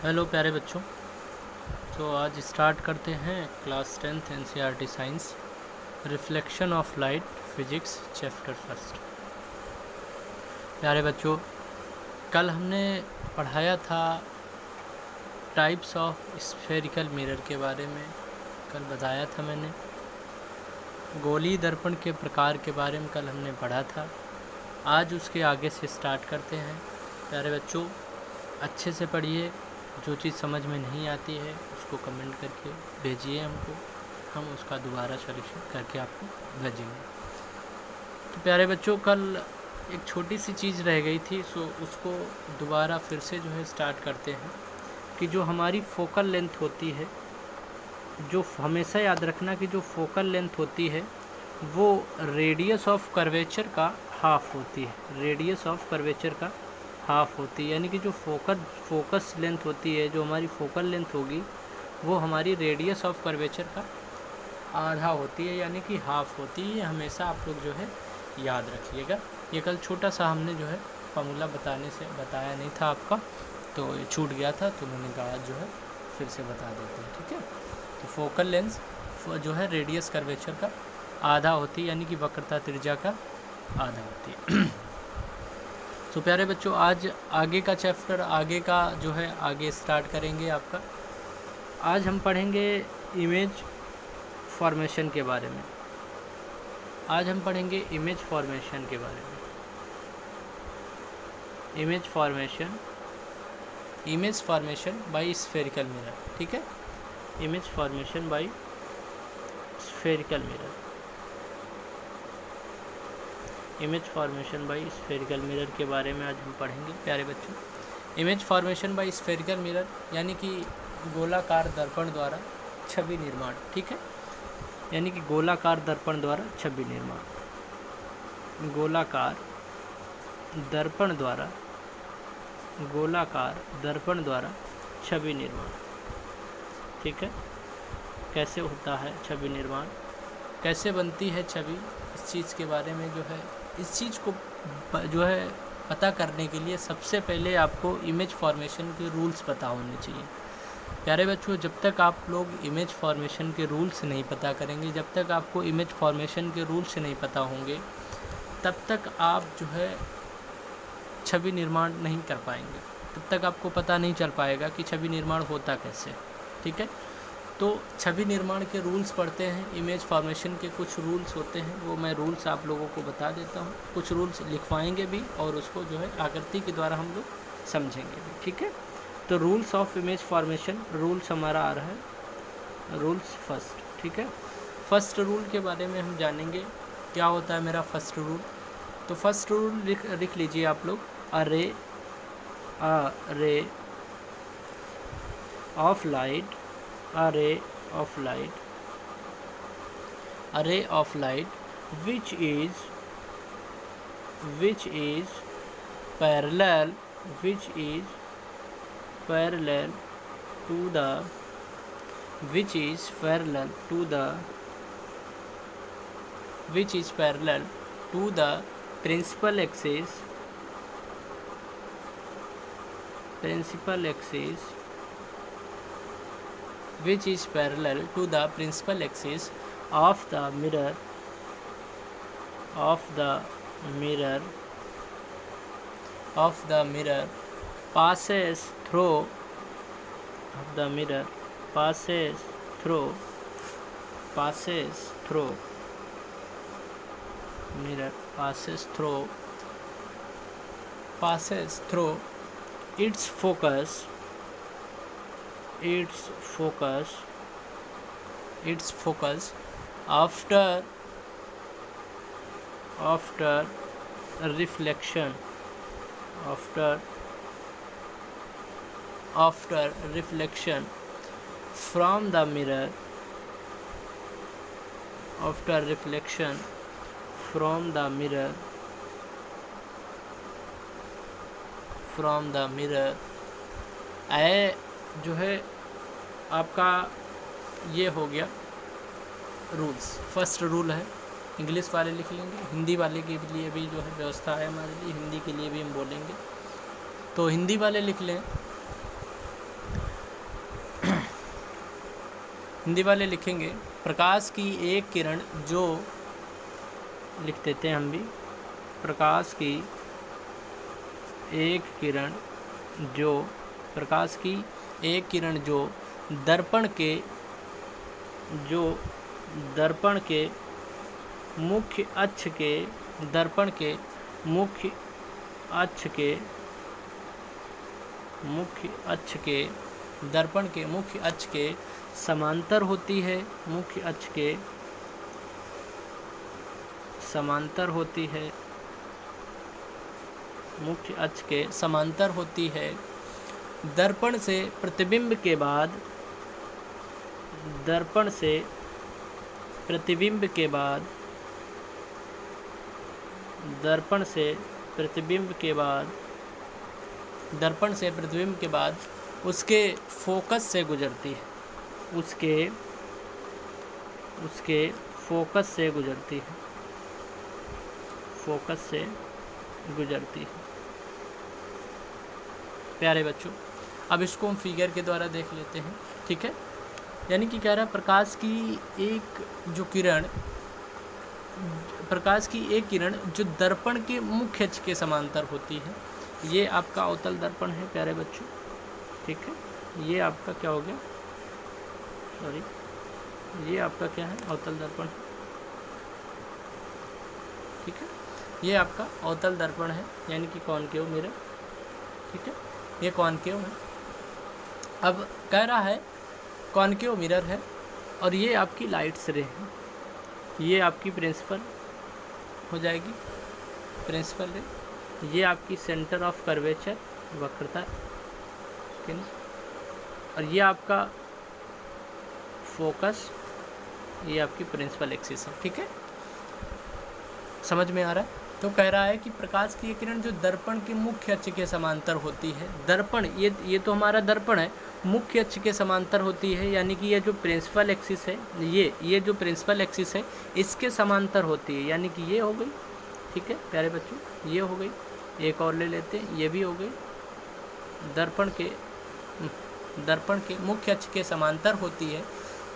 Hello प्यारे बच्चों। तो आज स्टार्ट करते हैं class 10th NCERT science reflection of light physics chapter first. प्यारे बच्चों, कल हमने पढ़ाया था टाइप्स ऑफ स्फेरिकल मिरर के बारे में। कल बताया था मैंने गोली दर्पण के प्रकार के बारे में कल हमने पढ़ा था। आज उसके आगे से स्टार्ट करते हैं। प्यारे बच्चों, अच्छे से पढ़िए। जो चीज़ समझ में नहीं आती है उसको कमेंट करके भेजिए हमको, हम उसका दोबारा सॉल्यूशन करके आपको भेजेंगे। तो प्यारे बच्चों, कल एक छोटी सी चीज़ रह गई थी, सो उसको दोबारा फिर से जो है स्टार्ट करते हैं कि जो हमारी फोकल लेंथ होती है, जो हमेशा याद रखना कि जो फोकल लेंथ होती है वो रेडियस ऑफ कर्वेचर का हाफ होती है। रेडियस ऑफ कर्वेचर का हाफ होती है, यानी कि जो फोकस लेंथ होती है, जो हमारी फोकल लेंथ होगी वो हमारी रेडियस ऑफ कर्वेचर का आधा होती है, यानी कि हाफ होती है। हमेशा आप लोग जो है याद रखिएगा। ये कल छोटा सा हमने जो है फार्मूला बताया नहीं था आपका, तो ये छूट गया था, तो मैंने कहा जो है फिर से बता देते हैं। ठीक है, तो फोकल लेंथ जो है रेडियस कर्वेचर का आधा होती है, यानी कि वक्रता त्रिज्या का आधा होती है। तो प्यारे बच्चों, आज आगे का चैप्टर आगे स्टार्ट करेंगे आपका। आज हम पढ़ेंगे इमेज फॉर्मेशन के बारे में। आज हम पढ़ेंगे इमेज फॉर्मेशन के बारे में। Image formation by spherical mirror. ठीक है, image formation by spherical mirror. Image formation by spherical mirror के बारे में आज हम पढ़ेंगे प्यारे बच्चों। Image formation by spherical mirror यानी कि गोलाकार दर्पण द्वारा छवि निर्माण। ठीक है, यानी कि गोलाकार दर्पण द्वारा छवि निर्माण। गोलाकार दर्पण द्वारा छवि निर्माण। ठीक है, कैसे होता है छवि निर्माण, कैसे बनती है छवि, इस चीज़ के बारे में जो है, इस चीज़ को जो है पता करने के लिए सबसे पहले आपको इमेज फॉर्मेशन के रूल्स पता होने चाहिए। प्यारे बच्चों, जब तक आप लोग इमेज फॉर्मेशन के रूल्स नहीं पता करेंगे, जब तक आपको इमेज फॉर्मेशन के रूल्स नहीं पता होंगे, तब तक आप जो है छवि निर्माण नहीं कर पाएंगे। तब तक आपको पता नहीं चल पाएगा कि छवि निर्माण होता कैसे। ठीक है, तो छवि निर्माण के रूल्स पढ़ते हैं। इमेज फॉर्मेशन के कुछ रूल्स होते हैं, वो मैं रूल्स आप लोगों को बता देता हूँ। कुछ रूल्स लिखवाएंगे भी और उसको जो है आकृति के द्वारा हम लोग समझेंगे भी। ठीक है, तो rules of image formation, rules हमारा आ रहा है रूल्स फर्स्ट। ठीक है, फर्स्ट रूल के बारे में हम जानेंगे। क्या होता है मेरा फर्स्ट रूल? तो फर्स्ट रूल लिख लीजिए आप लोग। A ray of light, a ray of light which is parallel to the principal axis which is parallel to the principal axis of the mirror passes through its focus after reflection from the mirror जो है आपका ये हो गया rules. First rule है, English वाले लिख लेंगे, हिंदी वाले के लिए भी जो है व्यवस्था है हमारे लिए, हिंदी के लिए भी हम बोलेंगे, तो हिंदी वाले लिख लें। हिंदी वाले लिखेंगे प्रकाश की एक किरण जो, लिख देते हैं हम भी, प्रकाश की एक किरण जो, प्रकाश की एक किरण जो दर्पण के मुख्य अक्ष के दर्पण के मुख्य अक्ष के दर्पण के मुख्य अक्ष के समांतर होती है, मुख्य अक्ष के समांतर होती है, मुख्य अक्ष के समांतर होती है, दर्पण से प्रतिबिंब के बाद दर्पण से प्रतिबिंब के बाद दर्पण से प्रतिबिंब के बाद उसके फोकस से गुजरती है, उसके फोकस से गुजरती है, फोकस से गुजरती है। प्यारे बच्चों, अब इसको हम फिगर के द्वारा देख लेते हैं, ठीक है। यानी कि कह रहा है प्रकाश की एक किरण जो दर्पण के मुख्य अक्ष के समांतर होती है, ये आपका अवतल दर्पण है प्यारे बच्चों, ठीक है। ये आपका क्या हो गया, सॉरी, ये आपका क्या है, अवतल दर्पण, ठीक है। ये आपका अवतल दर्पण है, यानी कि कॉनकेव मिरर, ठीक है। ये कॉनकेव है। अब कह रहा है कॉनकेव मिरर है और ये आपकी लाइट्स रे है, ये आपकी प्रिंसिपल हो जाएगी, प्रिंसिपल रे। ये आपकी सेंटर ऑफ कर्वेचर, वक्रता, ठीक है। और ये आपका फोकस, ये आपकी प्रिंसिपल एक्सिस है, ठीक है। समझ में आ रहा है? तो कह रहा है कि प्रकाश की किरण जो दर्पण के मुख्य अक्ष के समांतर होती है, दर्पण, ये तो हमारा दर्पण है, मुख्य अक्ष के समांतर होती है, यानी कि ये जो प्रिंसिपल एक्सिस है, ये जो प्रिंसिपल एक्सिस है इसके समांतर होती है, यानी कि ये हो गई, ठीक है प्यारे बच्चों, ये हो गई। एक और ले लेते हैं, ये भी हो गई, दर्पण के मुख्य अक्ष के समांतर होती है।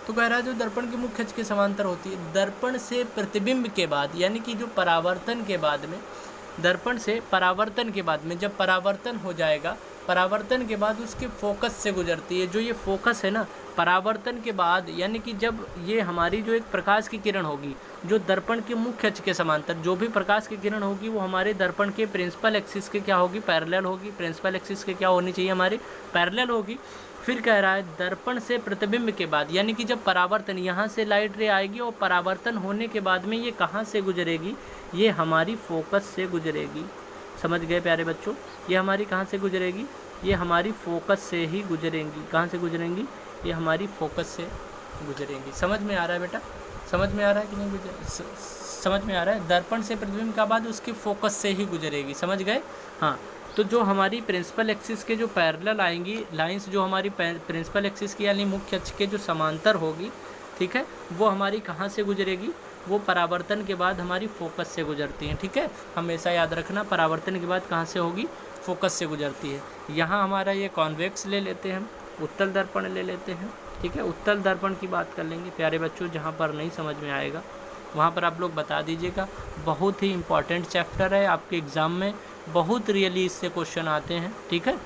तो कह रहा है जो दर्पण के मुख्य अक्ष के समांतर होती है, दर्पण से प्रतिबिंब के बाद, यानी कि जो परावर्तन के बाद में, दर्पण से परावर्तन के बाद में जब परावर्तन हो जाएगा, परावर्तन के बाद उसके फोकस से गुजरती है। जो ये फोकस है ना, परावर्तन के बाद, यानी कि जब ये हमारी जो एक प्रकाश की किरण होगी जो दर्पण के मुख्य अक्ष के समांतर, जो भी प्रकाश की किरण होगी वो हमारे दर्पण के प्रिंसिपल एक्सिस के क्या होगी, पैरेलल होगी। प्रिंसिपल एक्सिस के क्या होनी चाहिए, हमारी पैरेलल होगी। फिर कह रहा है दर्पण से प्रतिबिंब के बाद, यानी कि जब परावर्तन, यहाँ से लाइट रे आएगी और परावर्तन होने के बाद में ये कहाँ से गुजरेगी, ये हमारी फोकस से गुजरेगी। समझ गए प्यारे बच्चों? ये हमारी कहाँ से गुजरेगी, ये हमारी फोकस से ही गुजरेंगी। कहाँ से गुजरेंगी, ये हमारी फोकस से गुजरेंगी। समझ में आ रहा है बेटा? समझ में आ रहा है कि नहीं? समझ में आ रहा है? दर्पण से प्रतिबिंब के बाद उसके फोकस से ही गुजरेगी। समझ गए? हाँ। तो जो हमारी प्रिंसिपल एक्सिस के जो पैरेलल आएंगी लाइंस, जो हमारी प्रिंसिपल एक्सिस की यानी मुख्य अक्ष के जो समांतर होगी, ठीक है, वो हमारी कहाँ से गुजरेगी, वो परावर्तन के बाद हमारी फोकस से गुजरती हैं। ठीक है, हमेशा याद रखना, परावर्तन के बाद कहाँ से होगी, फोकस से गुजरती है। यहाँ हमारा ये कॉन्वेक्स ले लेते हैं हम, उत्तल दर्पण ले लेते हैं। ठीक है, उत्तल दर्पण की बात कर लेंगे प्यारे बच्चों। जहाँ पर नहीं समझ में आएगा वहाँ पर आप लोग बता दीजिएगा। बहुत ही इम्पॉर्टेंट चैप्टर है, आपके एग्ज़ाम में बहुत रियली इससे क्वेश्चन आते हैं। ठीक है,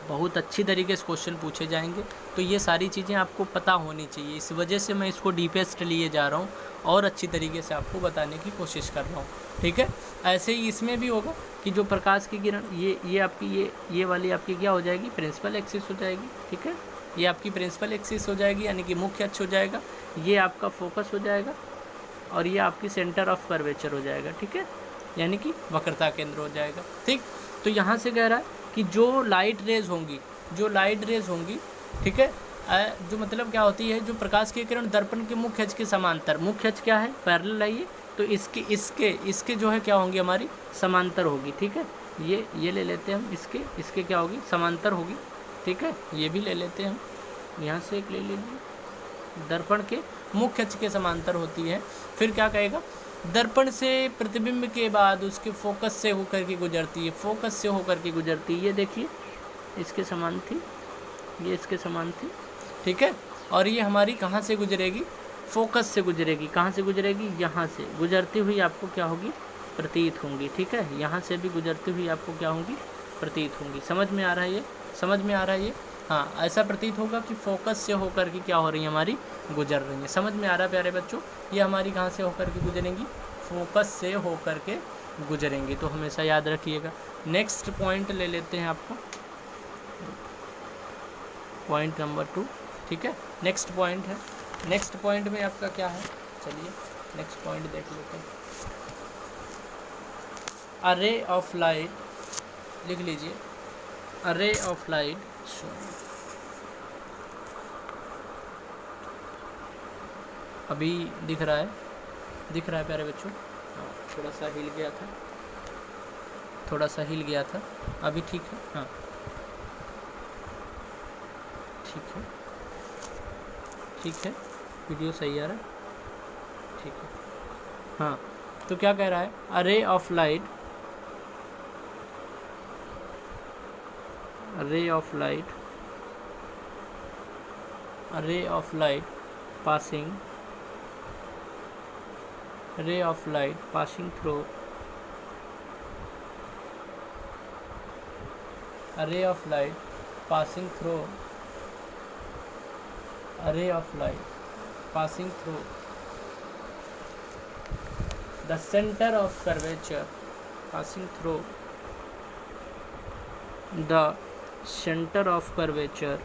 बहुत अच्छी तरीके से क्वेश्चन पूछे जाएंगे। तो ये सारी चीज़ें आपको पता होनी चाहिए, इस वजह से मैं इसको डीपेस्ट लिए जा रहा हूँ और अच्छी तरीके से आपको बताने की कोशिश कर रहा हूँ। ठीक है, ऐसे ही इसमें भी होगा कि जो प्रकाश की किरण, ये आपकी ये वाली आपकी क्या हो जाएगी, प्रिंसिपल एक्सिस हो जाएगी। ठीक है, ये आपकी प्रिंसिपल एक्सिस हो जाएगी, यानी कि मुख्य अक्ष हो जाएगा। ये आपका फोकस हो जाएगा और ये आपकी सेंटर ऑफ कर्वेचर हो जाएगा। ठीक है, यानी कि वक्रता केंद्र हो जाएगा। ठीक, तो यहाँ से कह रहा है कि जो लाइट रेज होंगी, ठीक है, जो मतलब क्या होती है, जो प्रकाश की किरण दर्पण के मुख्य अक्ष के समांतर, मुख्य अक्ष क्या है, पैरेलल है ये, तो इसके जो है क्या होंगी, हमारी समांतर होगी। ठीक है, ये ले लेते हैं हम, इसके क्या होगी, समांतर होगी। ठीक है, ये भी ले लेते हैं हम, यहाँ से एक ले लीजिए, दर्पण के मुख्य अक्ष के समांतर होती है। फिर क्या कहेगा, दर्पण से प्रतिबिंब के बाद उसके फोकस से होकर के गुजरती है, फोकस से होकर के गुजरती है। ये देखिए, इसके समान थी, ये इसके समान थी। ठीक है, और ये हमारी कहाँ से गुजरेगी, फोकस से गुजरेगी। कहाँ से गुजरेगी, यहाँ से गुजरती हुई आपको क्या होगी, प्रतीत होंगी। ठीक है, यहाँ से भी गुजरती हुई आपको क्या होंगी, प्रतीत होंगी। समझ में आ रहा है ये, समझ में आ रहा है ये। हाँ, ऐसा प्रतीत होगा कि फोकस से होकर के क्या हो रही है, हमारी गुजर रही है। समझ में आ रहा है प्यारे बच्चों, ये हमारी कहाँ से होकर के गुजरेंगी, फोकस से होकर के गुजरेंगी। तो हमेशा याद रखिएगा। नेक्स्ट पॉइंट ले लेते हैं आपको, पॉइंट नंबर 2। ठीक है, नेक्स्ट पॉइंट है। नेक्स्ट पॉइंट में आपका क्या है, चलिए नेक्स्ट पॉइंट देख लेते हैं। अरे ऑफ लाइट, लिख लीजिए, अरे ऑफ लाइट अभी दिख रहा है, दिख रहा है प्यारे बच्चों। हाँ, थोड़ा सा हिल गया था, थोड़ा सा हिल गया था, अभी ठीक है। हाँ ठीक है, ठीक है, वीडियो सही आ रहा है, ठीक है। हाँ, तो क्या कह रहा है, अरे ऑफ लाइट, रे ऑफ लाइट, रे ऑफ लाइट पासिंग, रे ऑफ लाइट पासिंग थ्रू, रे ऑफ लाइट पासिंग थ्रू, रे of light passing through the centre of curvature, passing through the centre of curvature,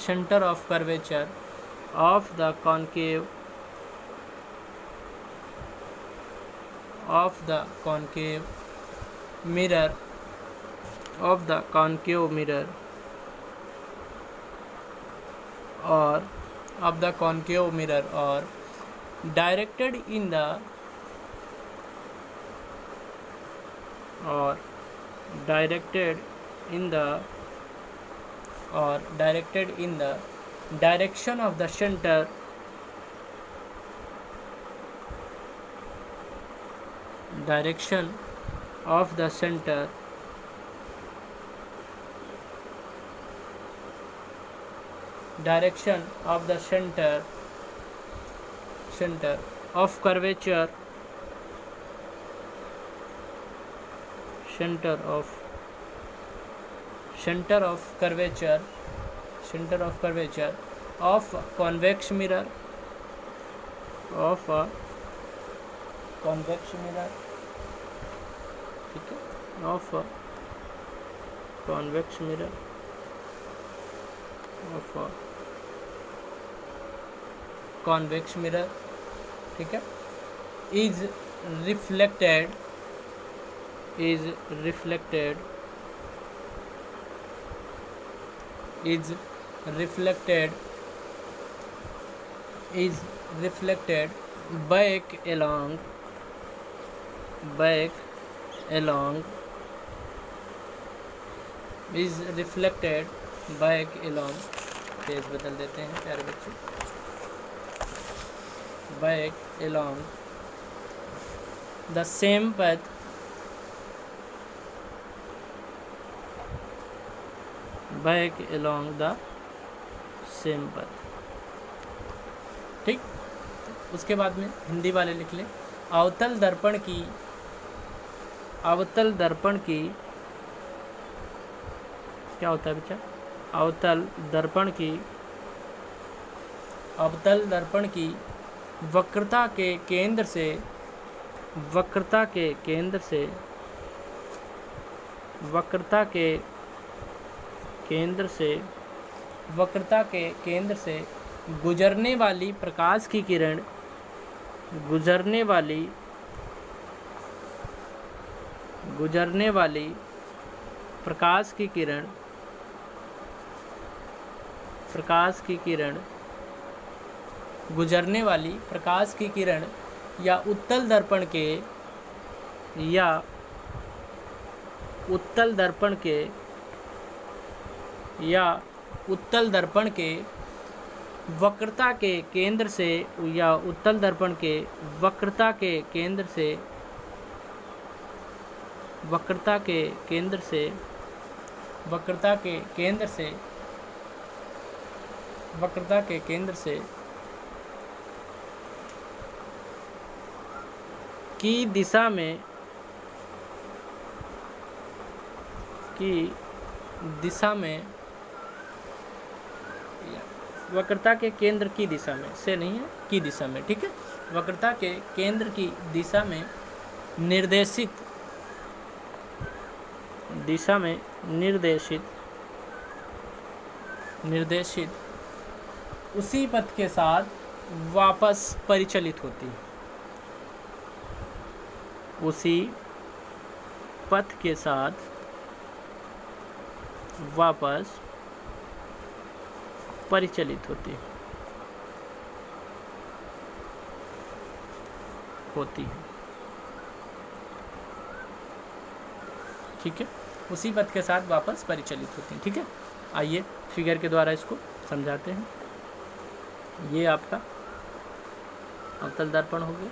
center of curvature of the concave mirror, of the concave mirror, or of the concave mirror, or directed in the, or directed in the, or directed in the direction of the center, direction of the center, direction of the center, center of curvature, center of curvature, center of curvature of convex mirror, of a convex mirror, ठीक है, of a convex mirror, of a convex mirror, ठीक है, is reflected, is reflected, is reflected, is reflected back along, back along, is reflected back along, page बदल देते हैं प्यारे बच्चों, back along the same path, back along the same path। ठीक, उसके बाद में हिंदी वाले लिख लें, अवतल दर्पण की, अवतल दर्पण की, क्या होता है बच्चा, अवतल दर्पण की, अवतल दर्पण की वक्रता के केंद्र से, वक्रता के केंद्र से, वक्रता के केंद्र से, वक्रता के केंद्र से गुजरने वाली प्रकाश की किरण, गुजरने वाली, गुजरने वाली प्रकाश की किरण, प्रकाश की किरण, गुजरने वाली प्रकाश की किरण या उत्तल दर्पण के, या उत्तल दर्पण के, या उत्तल दर्पण के वक्रता के केंद्र से, या उत्तल दर्पण के वक्रता के केंद्र से वक्रता के केंद्र से वक्रता के केंद्र से वक्रता के केंद्र से की दिशा में वक्रता के केंद्र की दिशा में से नहीं है, की दिशा में, ठीक है। वक्रता के केंद्र की दिशा में निर्देशित उसी पथ के साथ वापस परिचलित होती है। उसी पथ के साथ वापस परिचलित होती है। ठीक है, उसी पथ के साथ वापस परिचलित होती हैं। ठीक है, आइए फिगर के द्वारा इसको समझाते हैं। ये आपका अवतल दर्पण हो गया।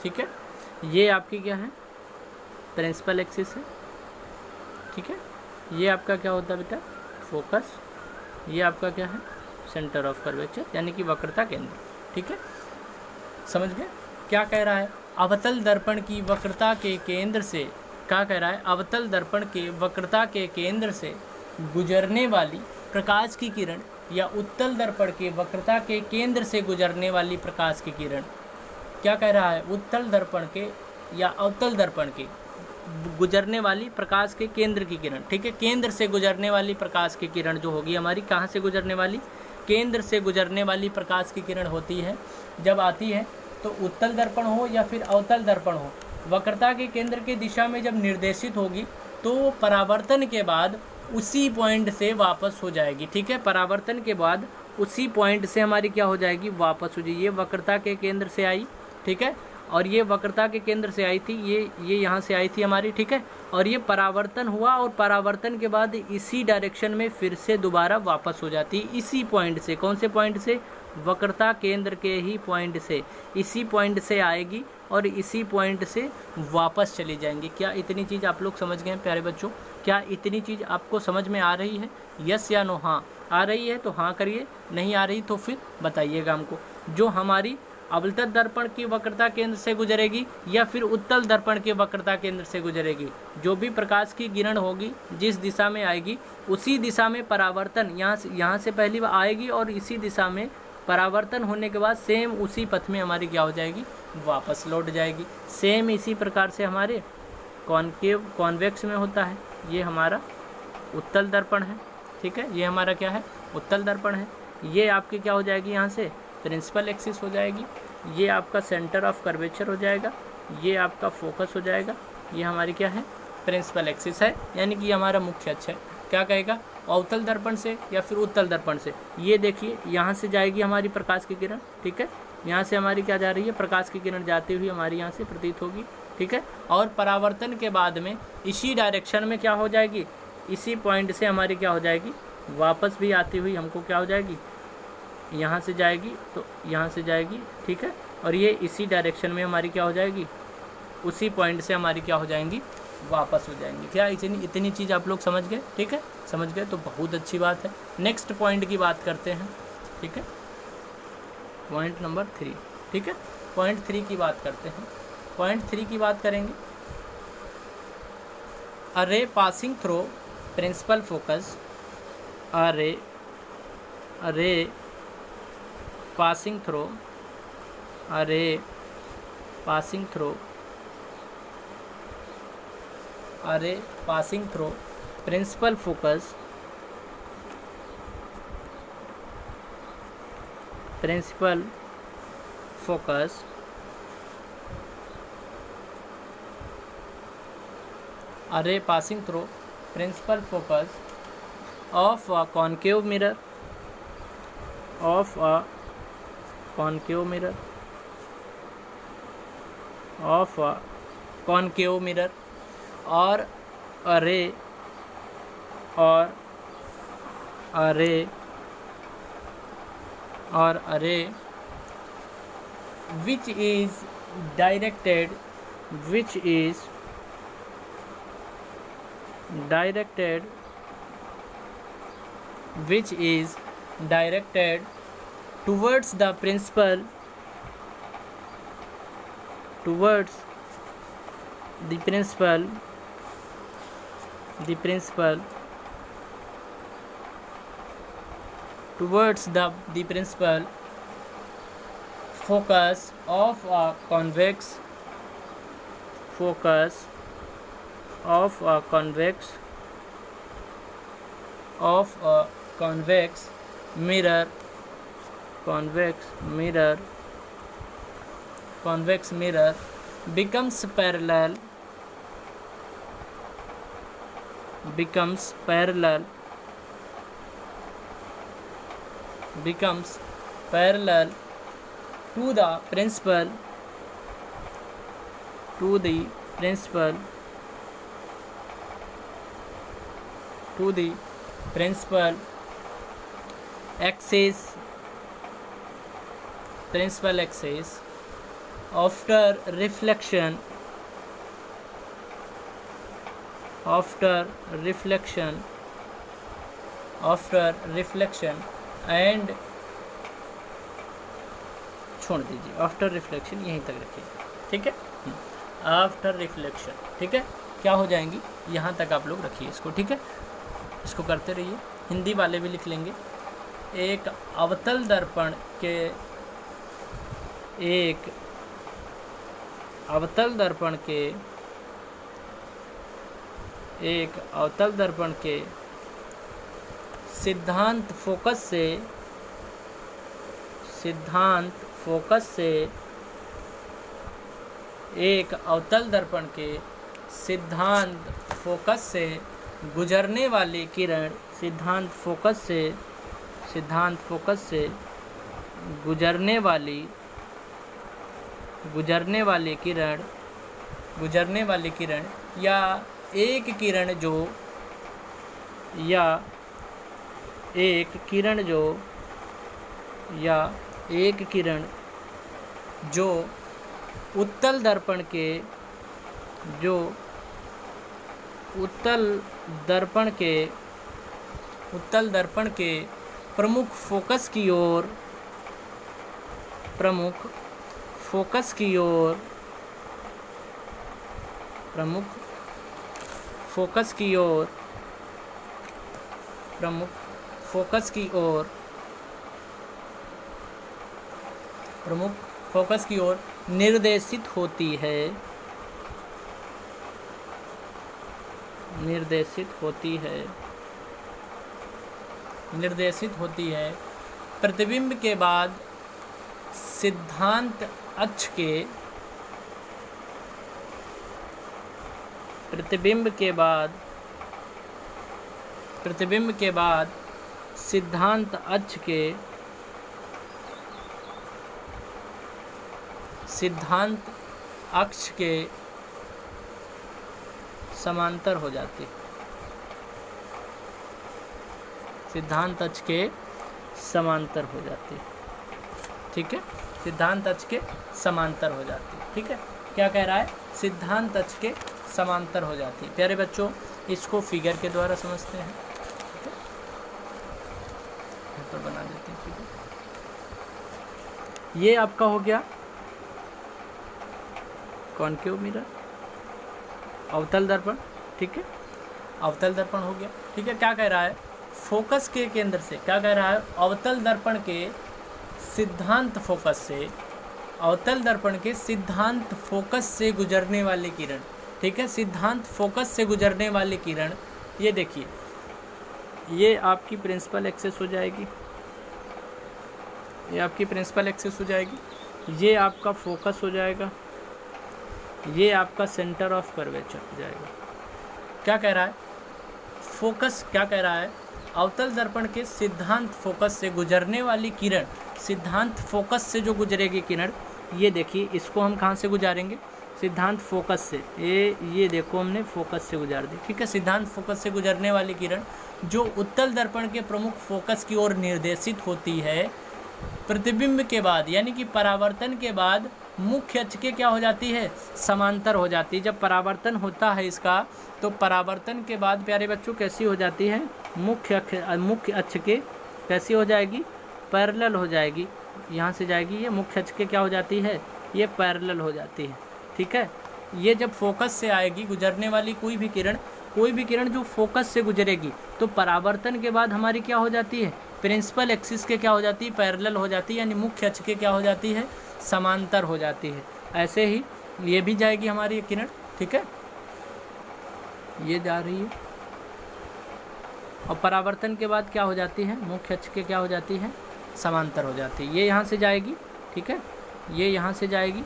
ठीक है, ये आपकी क्या है, प्रिंसिपल एक्सिस है। ठीक है, ये आपका क्या होता है बेटा, फोकस। ये आपका क्या है, सेंटर ऑफ कर्वेचर, यानी कि वक्रता केंद्र। ठीक है, समझ गए क्या कह रहा है। अवतल दर्पण की वक्रता के केंद्र से, क्या कह रहा है, अवतल दर्पण के वक्रता के केंद्र से गुजरने वाली प्रकाश की किरण या उत्तल दर्पण के वक्रता के केंद्र से गुजरने वाली प्रकाश की किरण, क्या कह रहा है, उत्तल दर्पण के या अवतल दर्पण के गुजरने वाली प्रकाश के केंद्र की किरण। ठीक है, केंद्र से गुजरने वाली प्रकाश की किरण जो होगी हमारी, कहाँ से गुजरने वाली, केंद्र से गुजरने वाली प्रकाश की किरण होती है, जब आती है तो उत्तल दर्पण हो या फिर अवतल दर्पण हो, वक्रता के केंद्र की दिशा में जब निर्देशित होगी तो परावर्तन के बाद उसी पॉइंट से वापस हो जाएगी। ठीक है, परावर्तन के बाद उसी पॉइंट से हमारी क्या हो जाएगी, वापस हो जाएगी। ये वक्रता के केंद्र से आई, ठीक है, और ये वक्रता के केंद्र से आई थी, ये यहाँ से आई थी हमारी। ठीक है, और ये परावर्तन हुआ और परावर्तन के बाद इसी डायरेक्शन में फिर से दोबारा वापस हो जाती है, इसी पॉइंट से। कौन से पॉइंट से, वक्रता केंद्र के ही पॉइंट से, इसी पॉइंट से आएगी और इसी पॉइंट से वापस चली जाएंगी। क्या इतनी चीज़ आप लोग समझ गए हैं प्यारे बच्चों? क्या इतनी चीज़ आपको समझ में आ रही है? यस या नो? हाँ आ रही है तो हाँ करिए, नहीं आ रही तो फिर बताइएगा हमको। जो हमारी अवतल दर्पण की वक्रता केंद्र से गुजरेगी या फिर उत्तल दर्पण के वक्रता केंद्र से गुजरेगी, जो भी प्रकाश की किरण होगी जिस दिशा में आएगी उसी दिशा में परावर्तन यहाँ से पहली बार आएगी और इसी दिशा में परावर्तन होने के बाद सेम उसी पथ में हमारी क्या हो जाएगी, वापस लौट जाएगी। सेम इसी प्रकार से हमारे कॉन्वेक्स में होता है। ये हमारा उत्तल दर्पण है। ठीक है, ये हमारा क्या है, उत्तल दर्पण है। ये आपकी क्या हो जाएगी, यहाँ से प्रिंसिपल एक्सिस हो जाएगी। ये आपका सेंटर ऑफ कर्वेचर हो जाएगा। ये आपका फोकस हो जाएगा। ये हमारी क्या है, प्रिंसिपल एक्सिस है, यानी कि हमारा मुख्य अक्ष है। क्या कहेगा, अवतल दर्पण से या फिर उत्तल दर्पण से। ये देखिए यहाँ से जाएगी हमारी प्रकाश की किरण। ठीक है, यहाँ से हमारी क्या जा रही है, प्रकाश की किरण जाती हुई हमारी यहाँ से प्रतीत होगी। ठीक है, और परावर्तन के बाद में इसी डायरेक्शन में क्या हो जाएगी, इसी पॉइंट से हमारी क्या हो जाएगी, वापस भी आती हुई हमको क्या हो जाएगी, यहाँ से जाएगी तो यहाँ से जाएगी। ठीक है, और ये इसी डायरेक्शन में हमारी क्या हो जाएगी, उसी पॉइंट से हमारी क्या हो जाएंगी, वापस हो जाएंगी। क्या इतनी चीज़ आप लोग समझ गए? ठीक है, समझ गए तो बहुत अच्छी बात है। नेक्स्ट पॉइंट की बात करते हैं। ठीक है, पॉइंट नंबर 3। ठीक है, पॉइंट 3 की बात करते हैं। पॉइंट 3 की बात करेंगे, a ray passing through principal focus, a ray passing through a ray passing through principal focus a ray passing through principal focus of a concave mirror of a concave mirror or a ray which is directed, which is directed towards the principal, towards the principal, towards the principal focus of a convex, focus of a convex, of a convex mirror, convex mirror, convex mirror becomes parallel, becomes parallel, becomes parallel to the principal, to the principal, to the principal axis, principal axis after reflection, after reflection, after reflection and छोड़ दीजिए, after reflection यहीं तक रखिए, ठीक है। After reflection, ठीक है, क्या हो जाएंगी, यहाँ तक आप लोग रखिए इसको, ठीक है। इसको करते रहिए, हिंदी वाले भी लिख लेंगे। एक अवतल दर्पण के, एक अवतल दर्पण के, एक अवतल दर्पण के सिद्धांत फोकस से, सिद्धांत फोकस से, एक अवतल दर्पण के सिद्धांत फोकस से गुजरने वाली किरण, सिद्धांत फोकस से, सिद्धांत फोकस से गुजरने वाली, गुजरने वाली किरण, गुजरने वाली किरण या एक किरण जो, या एक किरण जो, या एक किरण जो उत्तल दर्पण के, जो उत्तल दर्पण के, उत्तल दर्पण के प्रमुख फोकस की ओर, प्रमुख फोकस की ओर, प्रमुख फोकस की ओर, प्रमुख फोकस की ओर, प्रमुख फोकस की ओर निर्देशित होती है, निर्देशित होती है, निर्देशित होती है। प्रतिबिंब के बाद सिद्धांत अक्ष के, प्रतिबिंब के बाद, प्रतिबिंब के बाद सिद्धांत अक्ष के, सिद्धांत अक्ष के समांतर हो जाती है, सिद्धांत अक्ष के समांतर हो जाती है, ठीक है, सिद्धांत अक्ष के समांतर हो जाती है, ठीक है। क्या कह रहा है, सिद्धांत अक्ष के समांतर हो जाती है। प्यारे बच्चों, इसको फिगर के द्वारा समझते हैं, ठीक है, तो बना देते हैं फिगर। ये आपका हो गया कॉनकेव मिरर, अवतल दर्पण, ठीक है, अवतल दर्पण हो गया, ठीक है। क्या कह रहा है, फोकस के केंद्र से, क्या कह रहा है, अवतल दर्पण के सिद्धांत फोकस से, अवतल दर्पण के सिद्धांत फोकस से गुजरने वाली किरण, ठीक है, सिद्धांत फोकस से गुजरने वाली किरण, ये देखिए, ये आपकी प्रिंसिपल एक्सिस हो जाएगी, ये आपकी प्रिंसिपल एक्सिस हो जाएगी, ये आपका फोकस हो जाएगा, ये आपका सेंटर ऑफ कर्वेचर हो जाएगा। क्या कह रहा है, फोकस, क्या कह रहा है, अवतल दर्पण के सिद्धांत फोकस से गुजरने वाली किरण, सिद्धांत फोकस से जो गुजरेगी किरण, ये देखिए, इसको हम कहाँ से गुजारेंगे, सिद्धांत फोकस से, ये देखो हमने फोकस से गुजार दी, ठीक है। सिद्धांत फोकस से गुजरने वाली किरण जो उत्तल दर्पण के प्रमुख फोकस की ओर निर्देशित होती है, प्रतिबिंब के बाद, यानी कि परावर्तन के बाद मुख्य अक्ष के क्या हो जाती है, समांतर हो जाती है। जब परावर्तन होता है इसका, तो परावर्तन के बाद प्यारे बच्चों कैसी हो जाती है, मुख्य अक्ष के कैसी हो जाएगी, पैरेलल हो जाएगी। यहाँ से जाएगी ये मुख्य अक्ष के क्या हो जाती है, ये पैरेलल हो जाती है। ठीक है, ये जब फोकस से आएगी, गुजरने वाली कोई भी किरण जो फोकस से गुजरेगी, तो परावर्तन के बाद हमारी क्या हो जाती है, प्रिंसिपल एक्सिस के क्या हो जाती है, पैरेलल हो जाती है, यानी मुख्य अक्ष के क्या हो जाती है, समांतर हो जाती है। ऐसे ही ये भी जाएगी हमारी किरण। ठीक है, ये जा रही है और परावर्तन के बाद क्या हो जाती है, मुख्य अक्ष के क्या हो जाती है, समांतर हो जाती है। ये यहाँ से जाएगी, ठीक है, ये यहाँ से जाएगी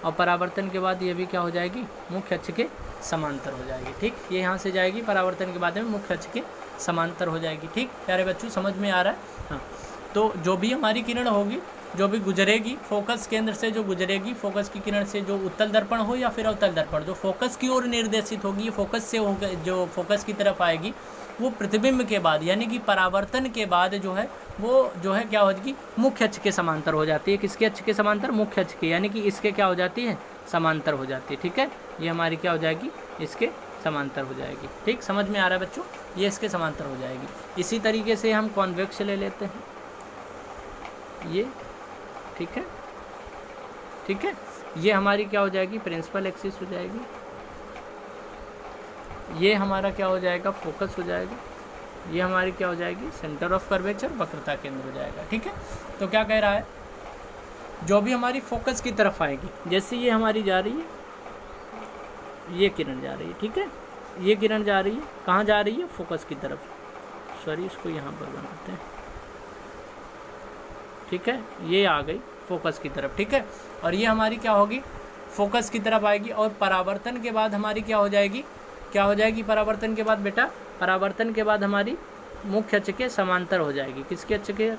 और परावर्तन के बाद ये भी क्या हो जाएगी, मुख्य अक्ष के समांतर हो जाएगी। ठीक, ये यहाँ से जाएगी, परावर्तन के बाद में मुख्य अक्ष के समांतर हो जाएगी। ठीक प्यारे बच्चों, समझ में आ रहा है। हाँ, तो जो भी हमारी किरण होगी, जो भी गुजरेगी फोकस केंद्र से, जो गुजरेगी फोकस की किरण से, जो उत्तल दर्पण हो या फिर अवतल दर्पण, जो फोकस की ओर निर्देशित होगी, फोकस से होगा, जो फोकस की तरफ आएगी, वो प्रतिबिंब के बाद यानी कि परावर्तन के बाद जो है वो जो है क्या होगी, मुख्य अक्ष के समांतर हो जाती है। किसके अक्ष के समांतर, मुख्य अक्ष के, यानी कि इसके क्या हो जाती है, समांतर हो जाती है। ठीक है, ये हमारी क्या हो जाएगी, इसके समांतर हो जाएगी। ठीक, समझ में आ रहा है बच्चों, ये इसके समांतर हो जाएगी। इसी तरीके से हम कॉन्वेक्स ले लेते हैं ये। ठीक है, ठीक है, ये हमारी क्या हो जाएगी, प्रिंसिपल एक्सिस हो जाएगी। ये हमारा क्या हो जाएगा, फोकस हो जाएगा। ये हमारी क्या हो जाएगी, सेंटर ऑफ कर्वेचर, वक्रता केंद्र हो जाएगा। ठीक है, तो क्या कह रहा है, जो भी हमारी फोकस की तरफ आएगी, जैसे ये हमारी जा रही है, ये किरण जा रही है। ठीक है, ये किरण जा रही है, कहाँ जा रही है, फोकस की तरफ। सॉरी, इसको यहाँ पर बनाते हैं। ठीक है, ये आ गई फोकस की तरफ। ठीक है, और ये हमारी क्या होगी, फोकस की तरफ आएगी और परावर्तन के बाद हमारी क्या हो जाएगी, क्या हो जाएगी परावर्तन के बाद बेटा, परावर्तन के बाद हमारी मुख्य अक्ष के समांतर हो जाएगी। किसके अक्ष के,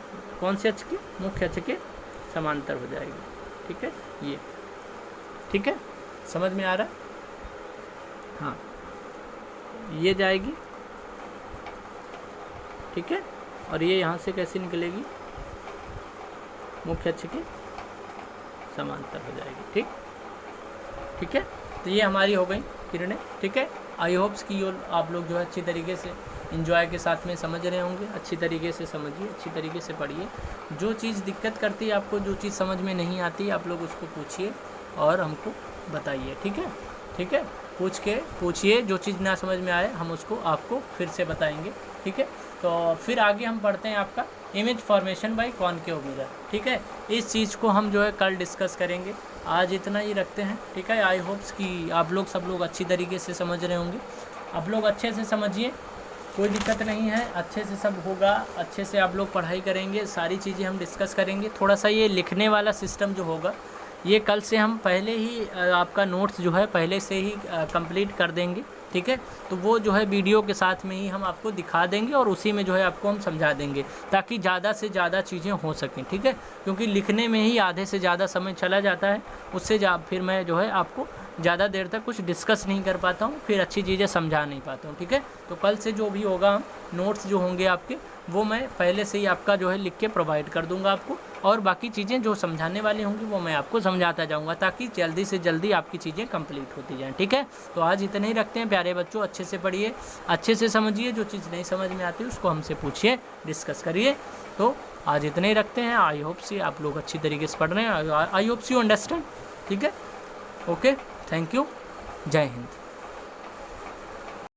कौन से अक्ष के, मुख्य अक्ष के समांतर हो जाएगी। ठीक है, ये ठीक है, समझ में आ रहा है। हाँ, ये जाएगी। ठीक है, और ये यहाँ से कैसे निकलेगी, मुख्य अक्ष के समांतर हो जाएगी। ठीक, ठीक है, तो ये हमारी हो गई किरणें। ठीक है, आई होप्स कि आप लोग जो है अच्छी तरीके से एंजॉय के साथ में समझ रहे होंगे। अच्छी तरीके से समझिए, अच्छी तरीके से पढ़िए। जो चीज़ दिक्कत करती है आपको, जो चीज़ समझ में नहीं आती, आप लोग उसको पूछिए और हमको बताइए। ठीक है, ठीक है, पूछिए, जो चीज़ ना समझ में आए हम उसको आपको फिर से बताएंगे। ठीक है, तो फिर आगे हम पढ़ते हैं आपका image formation by concave mirror. ठीक है, इस चीज़ को हम जो है कल डिस्कस करेंगे। आज इतना ही रखते हैं। ठीक है, आई होप्स कि आप लोग सब लोग अच्छी तरीके से समझ रहे होंगे। आप लोग अच्छे से समझिए, कोई दिक्कत नहीं है, अच्छे से सब होगा, अच्छे से आप लोग पढ़ाई करेंगे, सारी चीज़ें हम डिस्कस करेंगे। थोड़ा सा ये लिखने वाला सिस्टम जो होगा, ये कल से हम पहले ही आपका नोट्स जो है पहले से ही कंप्लीट कर देंगे। ठीक है, तो वो जो है वीडियो के साथ में ही हम आपको दिखा देंगे और उसी में जो है आपको हम समझा देंगे, ताकि ज़्यादा से ज़्यादा चीज़ें हो सकें। ठीक है, क्योंकि लिखने में ही आधे से ज़्यादा समय चला जाता है, उससे फिर मैं जो है आपको ज़्यादा देर तक कुछ डिस्कस नहीं कर पाता हूँ, फिर अच्छी चीज़ें समझा नहीं पाता हूँ। ठीक है, तो कल से जो भी होगा, नोट्स जो होंगे आपके, वो मैं पहले से ही आपका जो है लिख के प्रोवाइड कर दूंगा आपको, और बाकी चीज़ें जो समझाने वाली होंगी वो मैं आपको समझाता जाऊंगा, ताकि जल्दी से जल्दी आपकी चीज़ें कंप्लीट होती जाएं। ठीक है, तो आज इतने ही रखते हैं प्यारे बच्चों। अच्छे से पढ़िए, अच्छे से समझिए, जो चीज़ नहीं समझ में आती उसको हमसे पूछिए, डिस्कस करिए। तो आज इतने ही रखते हैं। आई होप सी आप लोग अच्छी तरीके से पढ़ रहे हैं। I hope see you understand. ठीक है, ओके, थैंक यू, जय हिंद।